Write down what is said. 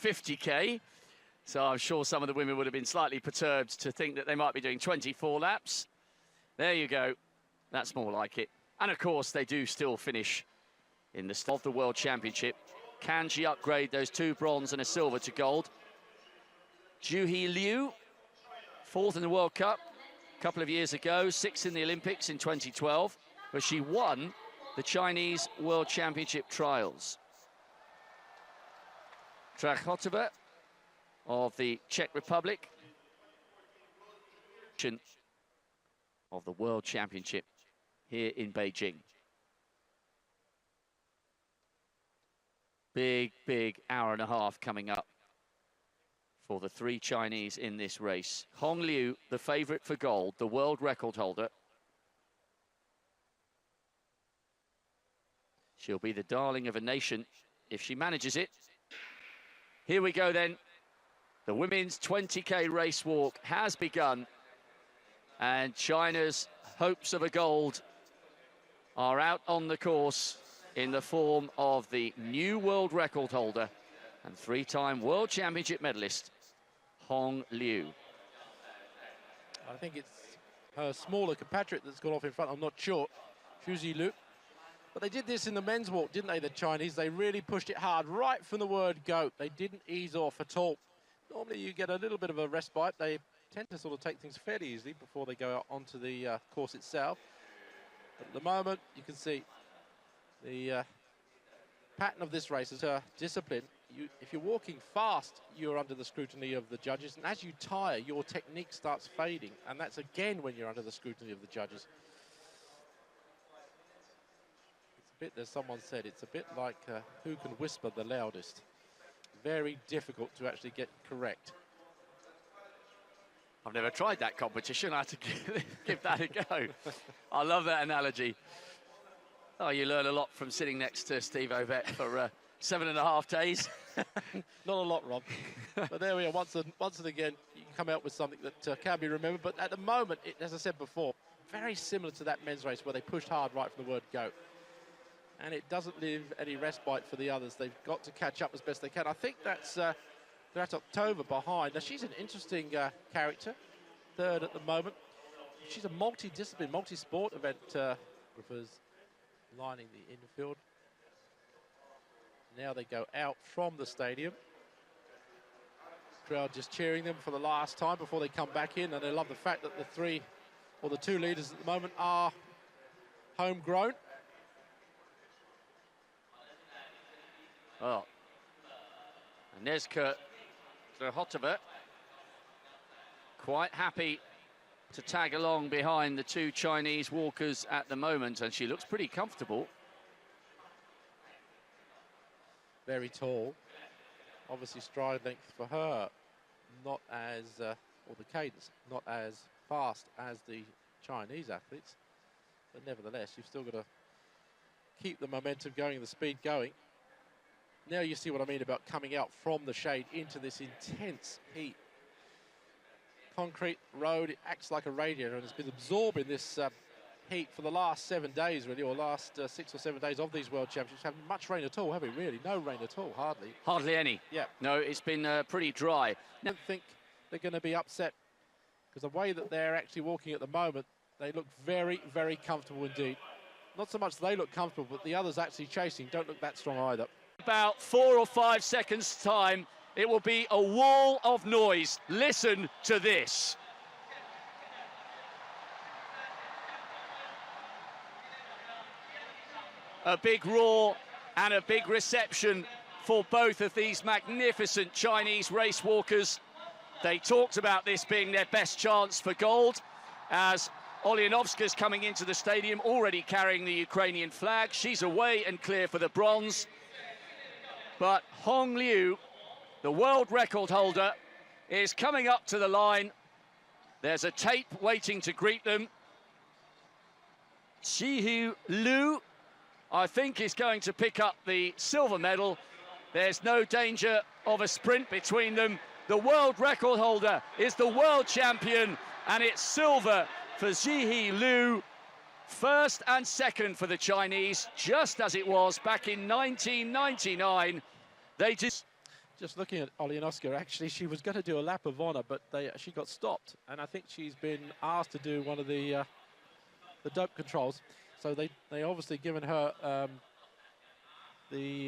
50k. So I'm sure some of the women would have been slightly perturbed to think that they might be doing 24 laps. There you go. That's more like it. And of course, they do still finish in the start of the World Championship. Can she upgrade those 2 bronze and a silver to gold? Juhi Liu, 4th in the World Cup a couple of years ago, 6th in the Olympics in 2012, but she won the Chinese World Championship trials. Trachotova of the Czech Republic of the World Championship here in Beijing. Big hour and a half coming up for the 3 Chinese in this race. Hong Liu, the favorite for gold, the world record holder. She'll be the darling of a nation if she manages it. Here we go then. The women's 20k race walk has begun, and China's hopes of a gold are out on the course in the form of the new world record holder and 3-time World Championship medalist, Hong Liu. I think it's her smaller compatriot that's gone off in front. I'm not sure. Juhi Liu. But they did this in the men's walk, didn't they, the Chinese? They really pushed it hard right from the word go. They didn't ease off at all. Normally you get a little bit of a respite. They tend to sort of take things fairly easily before they go out onto the course itself. But at the moment, you can see the pattern of this race is discipline. If you're walking fast, you're under the scrutiny of the judges. And as you tire, your technique starts fading. And that's again when you're under the scrutiny of the judges. It's a bit, as someone said, it's a bit like who can whisper the loudest. Very difficult to actually get correct. I've never tried that competition. I had to give that a go. I love that analogy. Oh, you learn a lot from sitting next to Steve Ovett for 7.5 days. Not a lot, Rob. But there we are. Once and again, you can come out with something that can be remembered. But at the moment, as I said before, very similar to that men's race where they pushed hard right from the word go. And it doesn't leave any respite for the others. They've got to catch up as best they can. I think that's October behind. Now, she's an interesting character, 3rd at the moment. She's a multi-discipline, multi-sport event prefers lining the infield. Now they go out from the stadium. Crowd just cheering them for the last time before they come back in, and they love the fact that the 2 leaders at the moment are homegrown. Oh, Nezka Trachotova quite happy to tag along behind the 2 Chinese walkers at the moment, and she looks pretty comfortable. Very tall. Obviously stride length for her, not as, or the cadence, not as fast as the Chinese athletes. But nevertheless, you've still got to keep the momentum going, the speed going. Now you see what I mean about coming out from the shade into this intense heat. Concrete road, it acts like a radiator and has been absorbing this heat for the last 7 days, really, or last 6 or 7 days of these World Championships. Haven't much rain at all, have we, really? No rain at all, hardly. Hardly any. Yeah. No, it's been pretty dry. I don't think they're going to be upset, because the way that they're actually walking at the moment, they look very, very comfortable indeed. Not so much they look comfortable, but the others actually chasing don't look that strong either. About 4 or 5 seconds time, it will be a wall of noise. Listen to this. A big roar and a big reception for both of these magnificent Chinese race walkers. They talked about this being their best chance for gold, as Olyanovska's coming into the stadium already carrying the Ukrainian flag. She's away and clear for the bronze. But Hong Liu, the world record holder, is coming up to the line. There's a tape waiting to greet them. Juhi Liu, I think, is going to pick up the silver medal. There's no danger of a sprint between them. The world record holder is the world champion, and it's silver for Juhi Liu. 1st and 2nd for the Chinese, just as it was back in 1999. They just Just looking at Olyanowska, actually, she was going to do a lap of honour, but she got stopped. And I think she's been asked to do one of the dope controls. So they obviously given her the